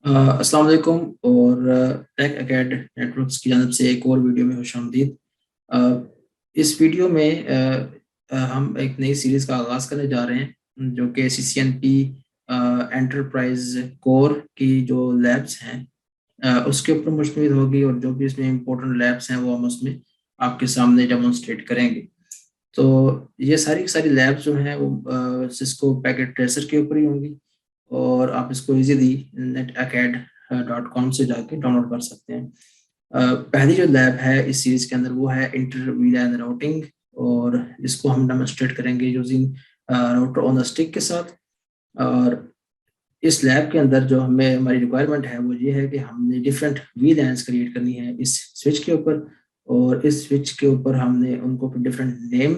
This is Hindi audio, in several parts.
अस्सलाम वालेकुम और टेक अकेड नेटवर्क्स की जानब से एक और वीडियो में खुशामदीद। अ, इस वीडियो में हम एक नई सीरीज़ का आगाज़ करने जा रहे हैं जो कि CCNP एंटरप्राइज कोर की जो लैब्स हैं उसके ऊपर मुश्तमिल होगी और जो भी इसमें इम्पोर्टेंट लैब्स हैं वो हम उसमें आपके सामने डेमोन्स्ट्रेट करेंगे। तो ये सारी की सारी लैब्स जो हैं वो सिस्को पैकेट ट्रेसर के ऊपर ही होंगी और आप इसको इजीली netacad.com से जाके डाउनलोड कर सकते हैं। पहली जो लैब है इस सीरीज के अंदर वो है इंटर वीलैन राउटिंग और इसको हम डेमोन्स्ट्रेट करेंगे using router on the stick के साथ। और इस लैब के अंदर जो हमें हमारी रिक्वायरमेंट है वो ये है कि हमने डिफरेंट वीलैन्स क्रिएट करनी है इस स्विच के ऊपर और इस स्विच के ऊपर हमने उनको डिफरेंट नेम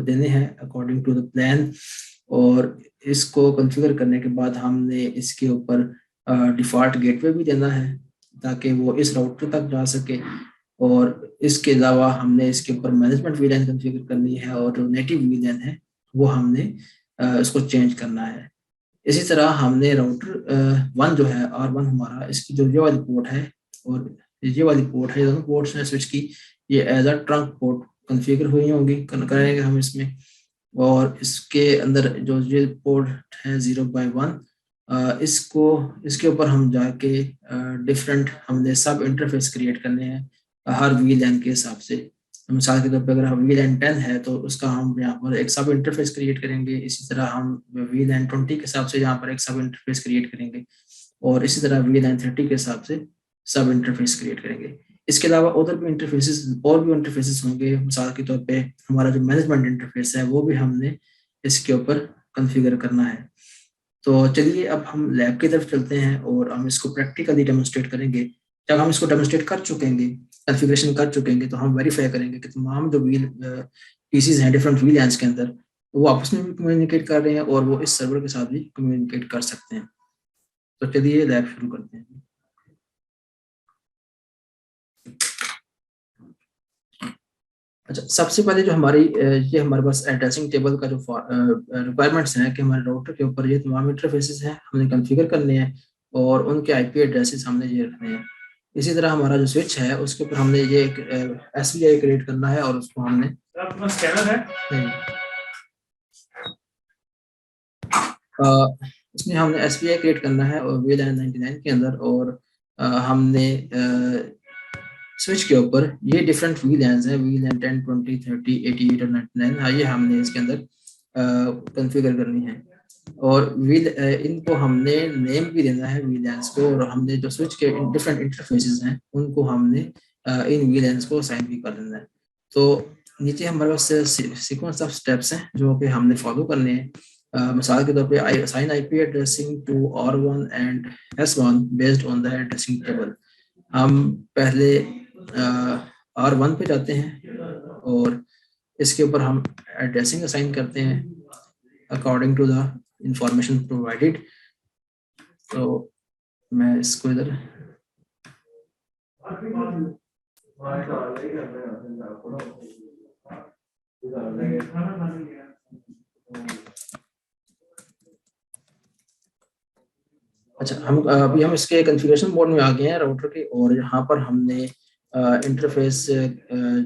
देने हैं अकॉर्डिंग टू द प्लान। और इसको कॉन्फ़िगर करने के बाद हमने इसके ऊपर डिफ़ॉल्ट गेटवे भी देना है ताकि वो इस राउटर तक जा सके। और इसके अलावा हमने इसके ऊपर मैनेजमेंट वीलैन कॉन्फ़िगर करनी है और जो नेटिव वीलैन है वो हमने इसको चेंज करना है। इसी तरह हमने राउटर वन जो है R1 हमारा इसकी जो ये वाली पोर्ट है और ये वाली पोर्ट है, ये दोनों पोर्ट्स हैं स्विच की, ये as a trunk port configure हुई होंगी, करेंगे हम इसमें। और इसके अंदर जो ये पोर्ट है 0/1 इसको इसके ऊपर हम जाके डिफरेंट हमने सब इंटरफेस क्रिएट करने हैं हर वीलैन के हिसाब से। मिसाल के तौर पे अगर हम वीलैन 10 है तो उसका हम यहाँ पर एक सब इंटरफेस क्रिएट करेंगे। इसी तरह हम वीलैन 20 के हिसाब से यहाँ पर एक सब इंटरफेस क्रिएट करेंगे और इसी तरह वीलैन 30 के हिसाब से सब इंटरफेस क्रिएट करेंगे। इसके अलावा उधर भी इंटरफेसेस और भी इंटरफेसेस होंगे। मिसाल के तौर पे हमारा जो मैनेजमेंट इंटरफेस है वो भी हमने इसके ऊपर कॉन्फ़िगर करना है। तो चलिए अब हम लैब की तरफ चलते हैं और हम इसको प्रैक्टिकली डेमोन्स्ट्रेट करेंगे। जब हम इसको डेमोन्स्ट्रेट कर चुकेंगे, कॉन्फ़िगरेशन कर चुकेंगे, तो हम वेरीफाई करेंगे कि तमाम जो व्हील पीसीज हैं डिफरेंट व्हील के अंदर वो आपस में भी कम्युनिकेट कर रहे हैं और वो इस सर्वर के साथ भी कम्युनिकेट कर सकते हैं। तो चलिए लैब शुरू करते हैं। अच्छा, सबसे पहले जो हमारी ये हमारे पास एड्रेसिंग टेबल का जो रिक्वायरमेंट्स हैं कि हमारे राउटर के ऊपर ये तमाम इंटरफेसेस हैं हमने कॉन्फ़िगर करने हैं और उनके आईपी एड्रेसेस हमने ये रखने हैं। इसी तरह हमारा जो स्विच है उसके ऊपर हमने ये एक एसवीआई क्रिएट करना है और उसको हमने अपना स्कैनर है नहीं, इसमें हमने एसवीआई क्रिएट करना है और वीलैन 99 के अंदर। और हमने स्विच के ऊपर ये डिफरेंट वीलैन्स हैं, वीलैन 10, 20, 30, 88 और 99। हाँ, ये हमने इसके अंदर कॉन्फ़िगर करनी है और इनको हमने नेम भी देना है वीलैन्स को। और हमने जो स्विच के डिफरेंट इंटरफेसेस हैं उनको हमने इन वीलैन्स को असाइन भी कर देना है। तो नीचे हमारे पास सीक्वेंस ऑफ स्टेप्स हैं जो कि हमने फॉलो करने हैं। मिसाल के तौर पे assign IP addressing to R1 and S1 based on the addressing table. हम पहले R1 पे जाते हैं और इसके ऊपर हम एड्रेसिंग असाइन करते हैं according to the information provided. तो मैं इसको इधर अच्छा, हम अभी हम इसके कॉन्फ़िगरेशन मोड में आ गए हैं राउटर के और यहाँ पर हमने इंटरफेस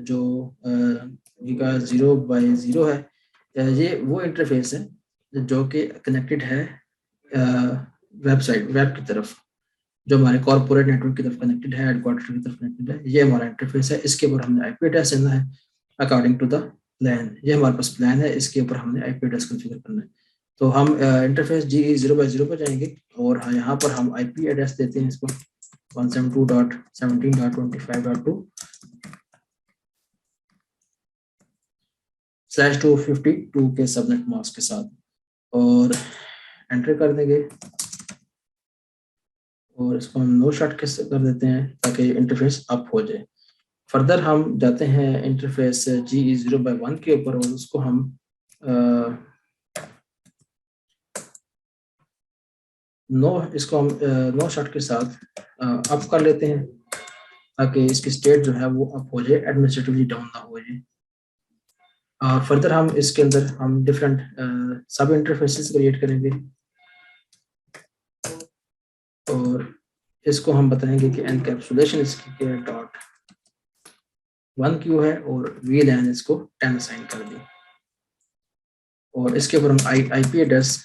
जो का 0/0 है, ये वो इंटरफेस है जो कि कनेक्टेड है वेबसाइट वेब की तरफ, जो हमारे कॉर्पोरेट नेटवर्क की तरफ कनेक्टेड है, हेडक्वार्टर की तरफ कनेक्टेड है। ये हमारा इंटरफेस है, इसके ऊपर हमने आईपी एड्रेस देना है अकॉर्डिंग टू द प्लान। ये हमारे पास प्लान है, इसके ऊपर हमने आईपी एड्रेस कॉन्फ़िगर करना है। तो हम इंटरफेस जी 0/0 पर जाएंगे और यहाँ पर हम आईपी एड्रेस देते हैं इसको 172.17.25.2/252 के सबनेट मास्क के साथ और एंटर कर देंगे और इसको हम नो शॉट कर देते हैं ताकि इंटरफेस अप हो जाए। फर्दर हम जाते हैं इंटरफेस जी 0/1 के ऊपर और उसको हम इसको हम नो शॉट के साथ अप कर लेते हैं ताकि इसकी स्टेट जो है वो अप हो जाए, एडमिनिस्ट्रेटिवली डाउन ना हो जाए। फर्दर हम इसके अंदर हम डिफरेंट सब इंटरफेसेस क्रिएट करेंगे और इसको हम बताएंगे कि एनकैप्सुलेशन इसकी क्या है, डॉट 1Q है और VLAN इसको 10 असाइन कर दी। और इसके ऊपर हम IP एड्रेस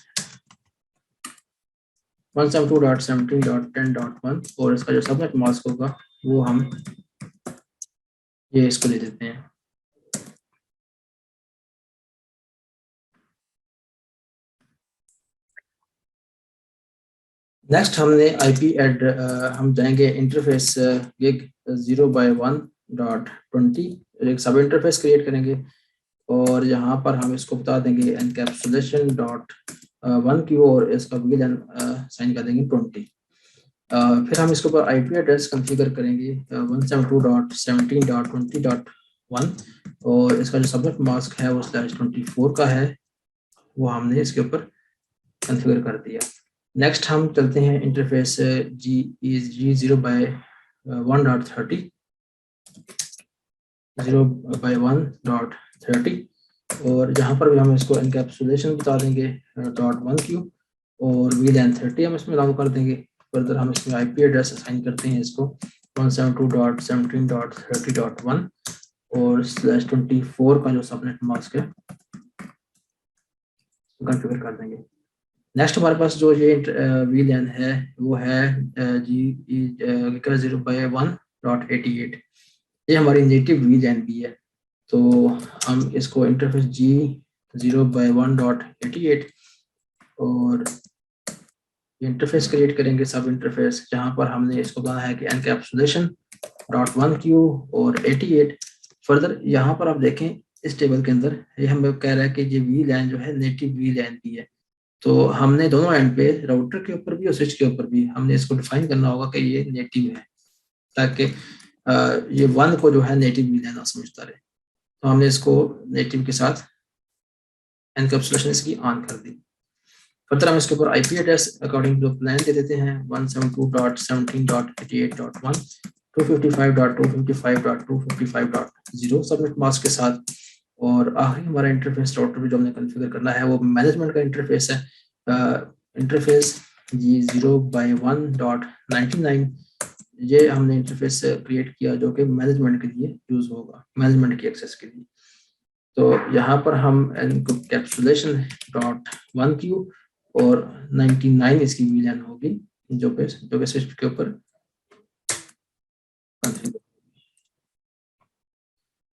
172.17.10.1 और इसका जो सबनेट मास्क होगा वो हम ये इसको ले देते हैं। नेक्स्ट हमने IP एड हम जाएंगे इंटरफेस गिग 0x1.20 एक सब इंटरफेस क्रिएट करेंगे और यहाँ पर हम इसको बता देंगे एनकैप्सुलेशन डॉट 1Q और इसका VLAN साइन कर देंगे 20। फिर हम इसके ऊपर IP एड्रेस कॉन्फ़िगर करेंगे 172.17.20.1 और इसका जो सबनेट मास्क है वो /24 का है, वो हमने इसके ऊपर कॉन्फ़िगर कर दिया। नेक्स्ट हम चलते हैं इंटरफेस G0x1.30 0x1.30 और जहाँ पर भी हम इसको एनकैप्सुलेशन बता देंगे .1Q और VLAN 30 हम इसमें लागू कर देंगे। फर्दर हम इसमें IP एड्रेस असाइन करते हैं इसको 172.17.30.1 और /24 का जो सबनेट मास्क है कॉन्फ़िगर कर देंगे। नेक्स्ट हमारे पास जो ये VLAN है वो है G0x1.88 ये हमारी नेटिव VLAN भी है। तो हम इसको इंटरफेस G0x1.88 और इंटरफेस क्रिएट करेंगे सब इंटरफेस, जहां पर हमने इसको कहा है कि एनकैप्सुलेशन .1Q और 88। फर्दर यहाँ पर आप देखें इस टेबल के अंदर ये हमें कह रहा है कि ये VLAN जो है नेटिव VLAN भी है। तो हमने दोनों एंड पे राउटर के ऊपर भी और स्विच के ऊपर भी हमने इसको डिफाइन करना होगा कि ये नेटिव है, ताकि ये 1 को जो है नेटिव VLAN समझता रहे। तो हमने इसको नेटिव के साथ एनकैप्सुलेशन इसकी ऑन कर दी। फर्दर हम इसके ऊपर IP address according to plan दे देते हैं 172.17.88.1 255.255.255.0 सबनेट मास्क के साथ। और आखिरी हमारा इंटरफेस राउटर भी जो हमने कॉन्फ़िगर करना है वो मैनेजमेंट का इंटरफेस है इंटरफेस G0x1.99 ये हमने इंटरफेस क्रिएट किया जो कि मैनेजमेंट के लिए यूज होगा, मैनेजमेंट की एक्सेस के लिए। तो यहाँ पर हम एनकैप्सुलेशन .1Q और 99 इसकी VLAN होगी जो कि स्विच के ऊपर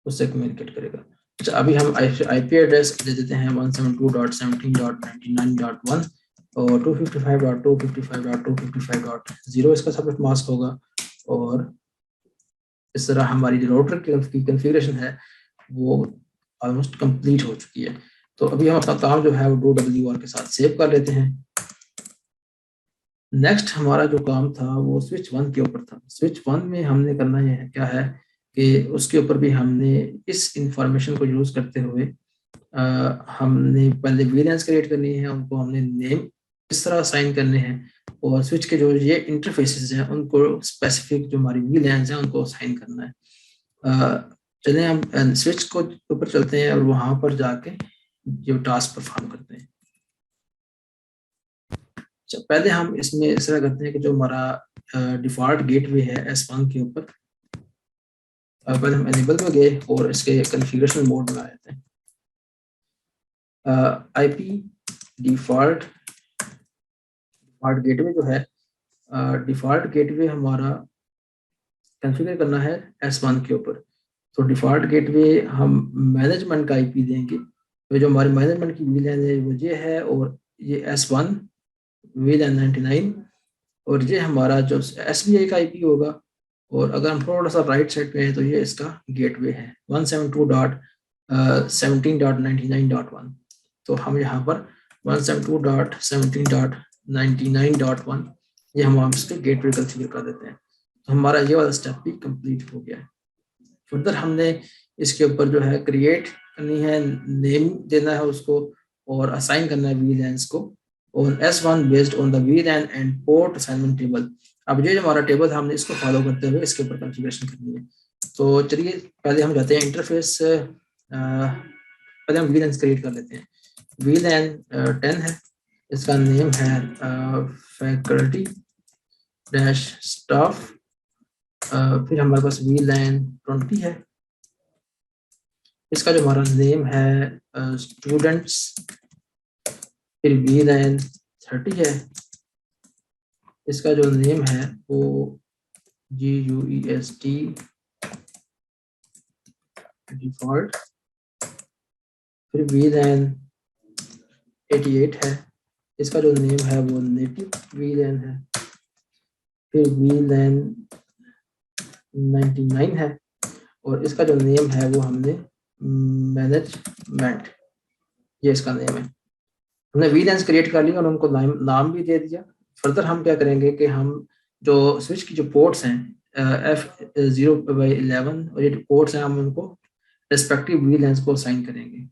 उससे कम्युनिकेट करेगा। अच्छा, अभी हम IP एड्रेस दे देते हैं 172.17.99.1 और 255.255.255.0 इसका सबनेट मास्क होगा। और इस तरह हमारी जो राउटर की कॉन्फ़िगरेशन है वो ऑलमोस्ट कंप्लीट हो चुकी है। तो अभी हम अपना काम जो है वो .WR के साथ सेव कर लेते हैं। नेक्स्ट हमारा जो काम था वो स्विच 1 के ऊपर था। स्विच 1 में हमने करना है क्या है कि उसके ऊपर भी हमने इस इंफॉर्मेशन को यूज करते हुए हमने पहले VLANs क्रिएट करनी है, उनको हमने नेम इस तरह असाइन करने हैं और स्विच के जो ये इंटरफेसेस हैं उनको स्पेसिफिक जो हमारी VLANs हैं उनको असाइन करना है। चलें हम स्विच को ऊपर चलते हैं और वहां पर जाके जो टास्क परफॉर्म करते हैं। अच्छा, पहले हम इसमें इस तरह करते हैं कि जो हमारा डिफॉल्ट गेटवे है S1 के ऊपर पहले हम एनेबल में गए और इसके कॉन्फ़िगरेशन मोड में आए थे। IP डिफॉल्ट गेटवे जो है डिफॉल्ट गेटवे हमारा कॉन्फ़िगर करना है S1 के ऊपर। तो डिफॉल्ट गेटवे हम मैनेजमेंट का IP देंगे। तो जो हमारी मैनेजमेंट की VLAN है वो ये है और ये S1 VLAN 99 और ये हमारा जो SBI का IP होगा। और अगर हम थोड़ा सा राइट साइड पे है तो ये इसका गेटवे है 172.17.99.1। तो हम यहाँ पर 172.17.99.1 ये हम इसके गेटवे कॉन्फ़िगर कर देते हैं। तो हमारा ये वाला स्टेप भी कंप्लीट हो गया है। फर्दर हमने इसके ऊपर जो है क्रिएट करनी है, नेम देना है उसको और असाइन करना है VLANs को on S1 based on the VLAN and port assignment table। अब ये जो हमारा टेबल है हमने इसको फॉलो करते हुए इसके ऊपर कॉन्फ़िगरेशन करनी है। तो चलिए पहले हम जाते हैं इंटरफेस, पहले हम VLANs क्रिएट कर लेते हैं। VLAN 10 है, इसका नेम है फैकल्टी डैश स्टाफ, फिर हमारे पास VLAN 20 है, इसका जो हमारा नेम है स्टूडेंट्स, फिर VLAN 30 है, इसका जो नेम है वो GUEST डिफॉल्ट, फिर VLAN 88 है, इसका जो नेम है वो नेटिव VLAN है, फिर VLAN 99 है और इसका जो नेम है वो हमने मैनेजमेंट, ये इसका नेम है। हमने VLANs क्रिएट कर लिया और उनको नाम भी दे दिया। फर्दर हम क्या करेंगे कि हम जो स्विच की जो पोर्ट्स हैं F0/11 और ये पोर्ट्स हैं, हम उनको रेस्पेक्टिव VLANs को असाइन करेंगे।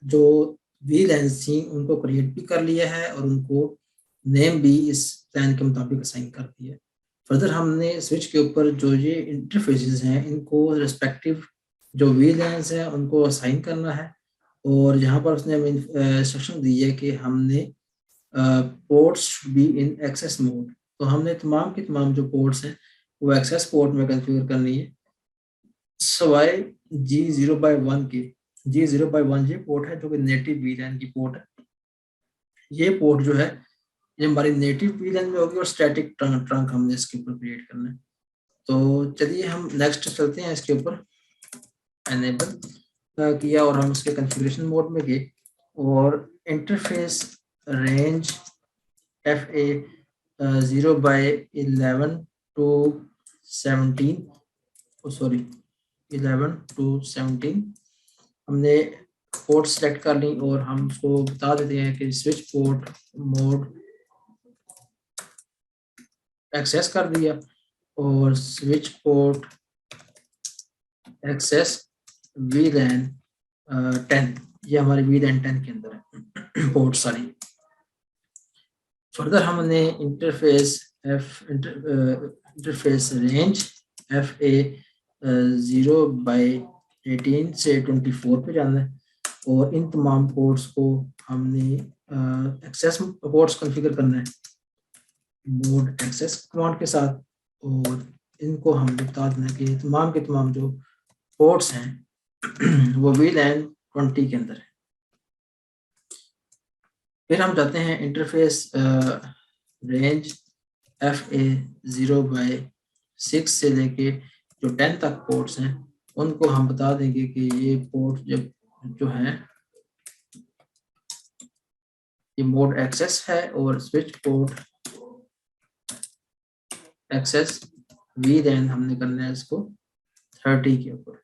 जो VLANs थी उनको क्रिएट भी कर लिया है और उनको नेम भी इस प्लान के मुताबिक असाइन कर दिया। फर्दर हमने स्विच के ऊपर जो ये इंटरफेसेस हैं इनको रेस्पेक्टिव जो VLANs हैं उनको असाइन करना है और यहाँ पर उसने हमें इंस्ट्रक्शन दी है कि हमने ports be in excess mode, तो हमने तमाम की तमाम जो पोर्ट्स हैं वो एक्सेस पोर्ट में कॉन्फ़िगर करनी है सवाए G0/1 के। G0/1 ये पोर्ट है जो कि नेटिव VLAN की पोर्ट है। ये पोर्ट जो है ये हमारी नेटिव VLAN में होगी और स्टैटिक ट्रंक हमने इसके ऊपर क्रिएट करना है। तो चलिए हम नेक्स्ट चलते हैं, इसके ऊपर एनेबल किया और हम इसके कॉन्फ़िगरेशन मोड में गए और interface range FA 0/11 to 17, sorry 11 to 17 हमने पोर्ट सेलेक्ट कर ली और हम उसको बता देते हैं कि स्विच पोर्ट मोड एक्सेस कर दिया और स्विच पोर्ट एक्सेस VLAN 10, ये हमारे VLAN 10 के अंदर है पोर्ट सारी। फर्दर हमने इंटरफेस रेंज FA 0/18 से 24 पे जाना है और इन तमाम पोर्ट्स को हमने एक्सेस पोर्ट्स कॉन्फ़िगर करना है मोड एक्सेस कमांड के साथ और इनको हम बता देना कि तमाम के तमाम जो पोर्ट्स हैं वो VLAN 20 के अंदर है। फिर हम जाते हैं इंटरफेस रेंज FA 0/6 से लेके जो 10 तक पोर्ट्स हैं उनको हम बता देंगे कि ये पोर्ट जो है ये मोड एक्सेस है और स्विच पोर्ट एक्सेस VLAN हमने करना है इसको 30 के ऊपर।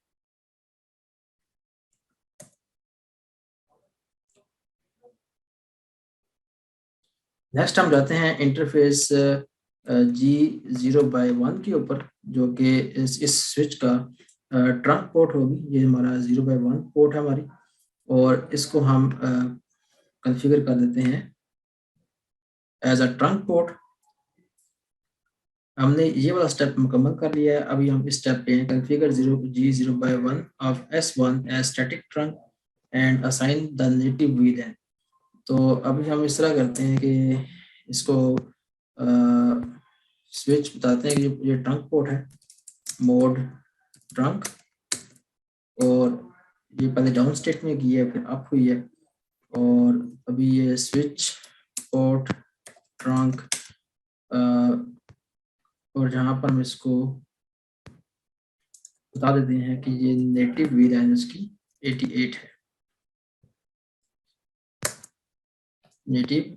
नेक्स्ट हम जाते हैं इंटरफेस G0/1 के ऊपर जो कि इस स्विच का ट्रंक पोर्ट होगी। ये हमारा 0/1 पोर्ट है हमारी और इसको हम कॉन्फ़िगर कर देते हैं एज अ ट्रंक पोर्ट। हमने ये वाला स्टेप मुकम्मल कर लिया है। अभी हम इस स्टेप पे हैं configure G0/1 of S1 as static trunk and assign the native VLAN। तो अभी हम इस तरह करते हैं कि इसको स्विच बताते हैं कि ये ट्रंक पोर्ट है मोड ट्रंक और ये पहले डाउन स्टेट में की है फिर अप हुई है और अभी ये स्विच पोर्ट ट्रंक और जहाँ पर हम इसको बता देते हैं कि ये नेटिव VLAN इसकी 88 है, नेटिव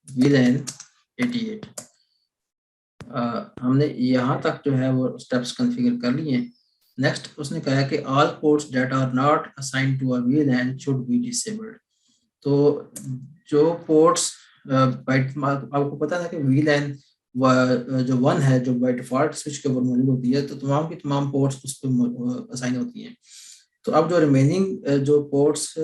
VLAN 88। हमने यहाँ तक जो है वो स्टेप्स कॉन्फ़िगर कर लिए हैं। नेक्स्ट उसने कहा है कि all ports that are not assigned to a VLAN should be disabled. तो जो पोर्ट्स आपको पता था कि VLAN जो 1 है जो बाय डिफॉल्ट स्विच के ऊपर मौजूद होती है तो तमाम की तमाम पोर्ट्स उस पर असाइन होती हैं। तो अब जो रिमेनिंग जो पोर्ट्स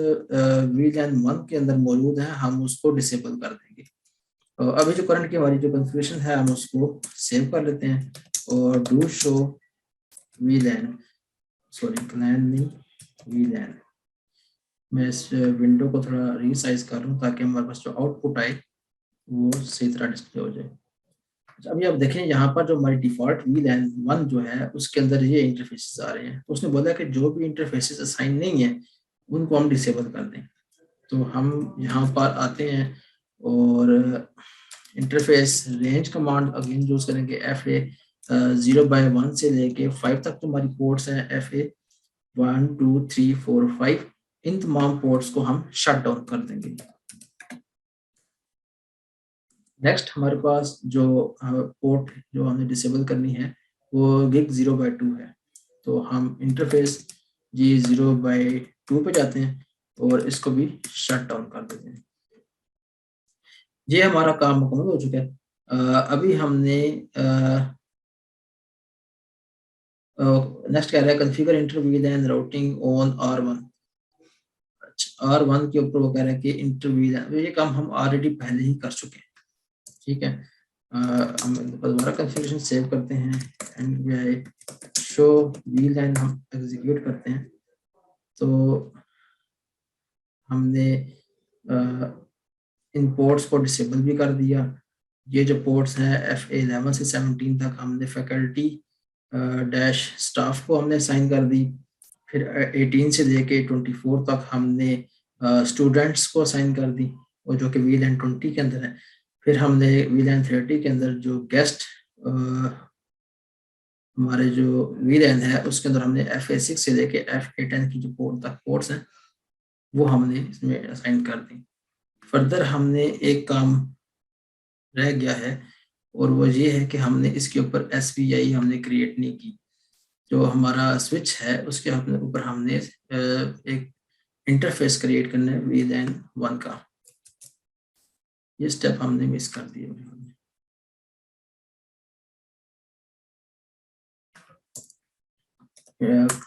VLAN 1 के अंदर मौजूद हैं हम उसको डिसेबल कर देंगे। तो अभी जो करंट की हमारी जो कॉन्फ़िगरेशन है हम उसको सेव कर लेते हैं और डू शो VLAN प्लान नहीं VLAN मैं इस विंडो को थोड़ा रीसाइज कर रहा हूँ ताकि हमारे पास जो आउटपुट आए वो सही तरह डिस्प्ले हो जाए। अच्छा, अभी आप देखें यहाँ पर जो हमारी डिफॉल्ट VLAN 1 जो है उसके अंदर ये इंटरफेसेस आ रहे हैं। तो उसने बोला कि जो भी इंटरफेसेस असाइन नहीं है उनको हम डिसेबल कर दें। तो हम यहाँ पर आते हैं और interface range command again use करेंगे। FA 0/1 से लेके 5 तक जो हमारी पोर्ट्स हैं, FA 1 2 3 4 5, इन तमाम पोर्ट्स को हम शट डाउन कर देंगे। नेक्स्ट हमारे पास जो पोर्ट जो हमने डिसेबल करनी है वो गिग 0/2 है। तो हम इंटरफेस जी 0/2 पे जाते हैं और इसको भी शट डाउन कर देते हैं। ये हमारा काम मुकम्मल हो चुका है। अभी हमने नेक्स्ट कह रहा है configure inter VLAN routing on R1। R1 के ऊपर वो कह रहा है कि इंटर VLAN, ये काम हम ऑलरेडी पहले ही कर चुके हैं। ठीक है, हम दोबारा कॉन्फ़िगरेशन सेव करते हैं एंड शो VLAN हम एग्जीक्यूट करते हैं। तो हमने इन पोर्ट्स को डिसेबल भी कर दिया। ये जो पोर्ट्स हैं FA 11 से 17 तक हमने फैकल्टी डैश स्टाफ को हमने असाइन कर दी। फिर 18 से लेके 24 तक हमने स्टूडेंट्स को असाइन कर दी, और जो कि VLAN 20 के अंदर है। फिर हमने VLAN 30 के अंदर जो गेस्ट हमारे जो VLAN है उसके अंदर हमने FA 6 से लेके FA 10 की जो पोर्ट तक पोर्ट्स हैं वो हमने इसमें असाइन कर दी। फर्दर हमने एक काम रह गया है और वो ये है कि हमने इसके ऊपर SPI हमने क्रिएट नहीं की। जो हमारा स्विच है उसके ऊपर हमने एक इंटरफेस क्रिएट करना है VLAN 1 का। ये स्टेप हमने मिस कर दिया।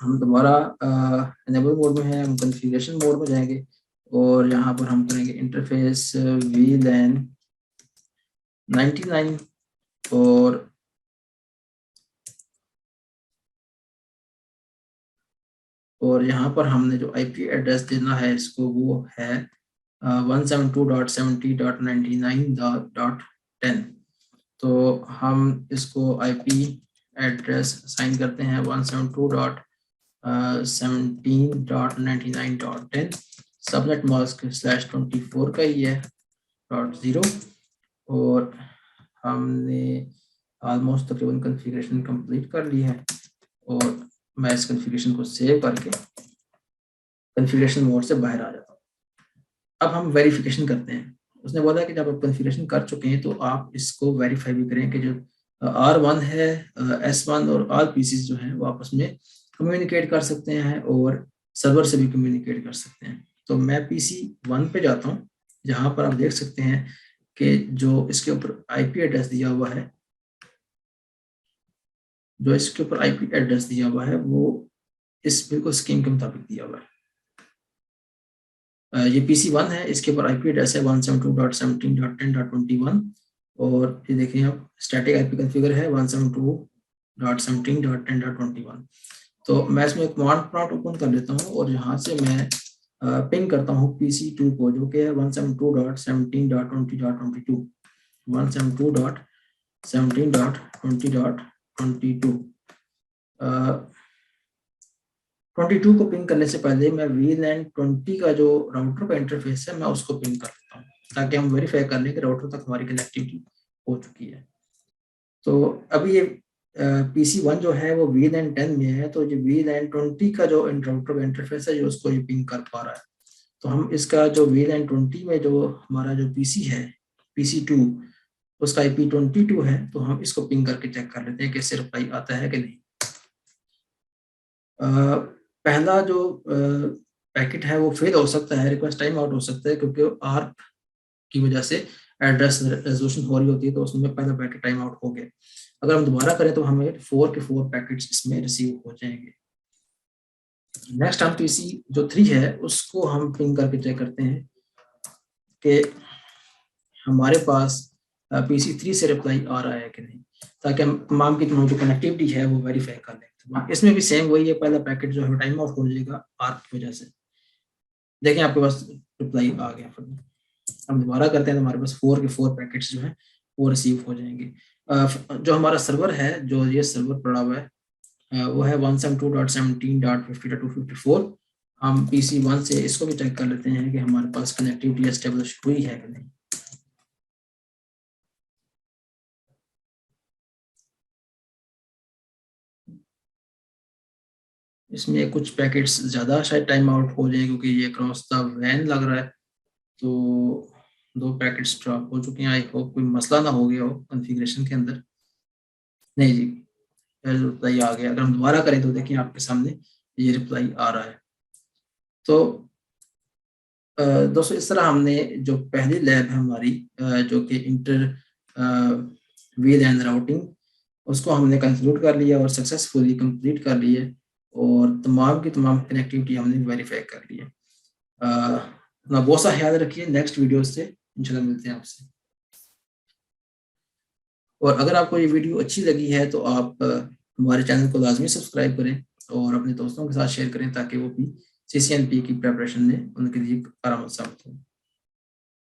हम दोबारा एनेबल मोड में है, हम कॉन्फ़िगरेशन मोड में जाएंगे और यहाँ पर हम करेंगे इंटरफेस VLAN 99 और यहाँ पर हमने जो IP एड्रेस देना है इसको वो है 172.70.99.10। तो हम इसको IP एड्रेस असाइन करते हैं 172.17.99.10। सबनेट मास्क /24 का ही है .0। और हमने ऑलमोस्ट तकरीबन कॉन्फ़िगरेशन कंप्लीट कर ली है और मैं इस कॉन्फ़िगरेशन को सेव करके कॉन्फ़िगरेशन मोड से बाहर आ जाता हूँ। अब हम वेरिफिकेशन करते हैं। उसने बोला कि जब आप कॉन्फ़िगरेशन कर चुके हैं तो आप इसको वेरीफाई भी करें कि जो R1 है, S1 और ऑल पीसीज जो हैं वो आपस में कम्युनिकेट कर सकते हैं और सर्वर से भी कम्युनिकेट कर सकते हैं। तो मैं PC 1 पे जाता हूँ, जहाँ पर आप देख सकते हैं कि जो इसके ऊपर IP एड्रेस दिया हुआ है, वो इस बिल्कुल स्कीम के मुताबिक दिया हुआ है। ये PC 1 है, इसके ऊपर IP एड्रेस है 172.17.10.21 और ये देखिए आप स्टैटिक IP कॉन्फ़िगर है 172.17.10.21। तो मैं इसमें कमांड प्रॉम्प्ट ओपन कर लेता हूँ और यहाँ से मैं पिंग करता हूँ PC2 को, जो कि है 172.17.20.22 172.17.20.22। 22 को पिंग करने से पहले मैं VLAN 20 का जो राउटर का इंटरफेस है मैं उसको पिंग कर लेता हूँ ताकि हम वेरीफाई कर लें कि राउटर तक हमारी कनेक्टिविटी हो चुकी है। तो अभी ये PC 1 जो है वो VLAN 10 में है, तो जो VLAN 20 का जो राउटर का इंटरफेस है जो उसको ये पिंग कर पा रहा है। तो हम इसका जो VLAN 20 में जो हमारा जो PC है PC2 उसका IP 22 है, तो हम इसको पिंग करके चेक कर लेते हैं कि इससे रिप्लाई आता है कि नहीं। पहला जो पैकेट है वो फेल हो सकता है, रिक्वेस्ट टाइम आउट हो सकता है, क्योंकि आर्क की वजह से एड्रेस रेजोल्यूशन हो रही होती है, तो उसमें पहला पैकेट टाइम आउट हो गया। अगर हम दोबारा करें तो हमें 4 के 4 पैकेट्स इसमें रिसीव हो जाएंगे। नेक्स्ट हम PC जो 3 है उसको हम पिंग करके चेक करते हैं कि हमारे पास PC 3 से रिप्लाई आ रहा है कि नहीं, ताकि हम तमाम की तमाम जो कनेक्टिविटी है वो वेरीफाई कर लें। इसमें भी सेम वही है, पहला पैकेट जो है टाइम आउट हो जाएगा आर्क की वजह से। देखिए आपके पास रिप्लाई आ गया। फिर हम दोबारा करते हैं तो हमारे पास 4 के 4 पैकेट्स जो हैं वो रिसीव हो जाएंगे। जो हमारा सर्वर है, जो ये सर्वर पड़ा हुआ है, वो है 172.17.50.254। हम PC1 से इसको भी चेक कर लेते हैं कि हमारे पास कनेक्टिविटी एस्टेब्लिश हुई है कि नहीं। इसमें कुछ पैकेट्स ज़्यादा शायद टाइम आउट हो जाए क्योंकि ये क्रॉस द वैन लग रहा है, तो 2 पैकेट्स ड्रॉप हो चुके हैं। आई होप कोई मसला ना हो गया हो कॉन्फ़िगरेशन के अंदर। नहीं जी, रिप्लाई आ गया। अगर हम दोबारा करें तो देखिए आपके सामने ये रिप्लाई आ रहा है। तो दोस्तों इस तरह हमने जो पहली लैब है हमारी, जो कि इंटर व्हील एंड राउटिंग, उसको हमने कंक्लूड कर लिया और सक्सेसफुली कंप्लीट कर ली है, और तमाम की तमाम कनेक्टिविटी हमने वेरीफाई कर ली है। अपना बहुत सा ख्याल रखिए। नेक्स्ट वीडियो से इंशाल्लाह मिलते हैं आपसे। और अगर आपको ये वीडियो अच्छी लगी है तो आप हमारे चैनल को लाजमी सब्सक्राइब करें और अपने दोस्तों के साथ शेयर करें ताकि वो भी CCNP की प्रिपरेशन में उनके लिए आराम साबित हो।